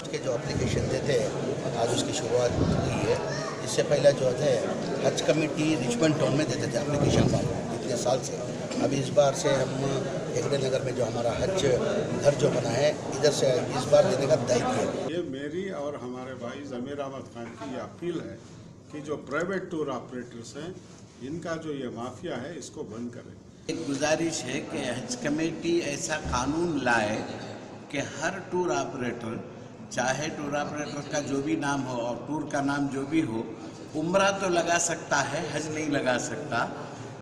Trust के जो application देते हैं आज उसकी शुरुआत हुई है। इससे पहले जो है हज कमेटी रिचमंड टाउन में देते थे एप्लीकेशन फॉर्म इतने साल से। अभी इस बार से हम हेगड़े नगर में जो हमारा हज घर जो बना है इधर से इस बार देने का तय किया। ये मेरी और हमारे भाई ज़मीर अहमद खान की ये अपील है कि जो प्राइवेट टूर ऑपरेटर्स हैं इनका जो ये माफिया है इसको बंद करें। एक गुजारिश है कि हज कमेटी ऐसा कानून लाए कि हर टूर ऑपरेटर, चाहे टूर ऑपरेटर का जो भी नाम हो और टूर का नाम जो भी हो, उम्रा तो लगा सकता है, हज नहीं लगा सकता।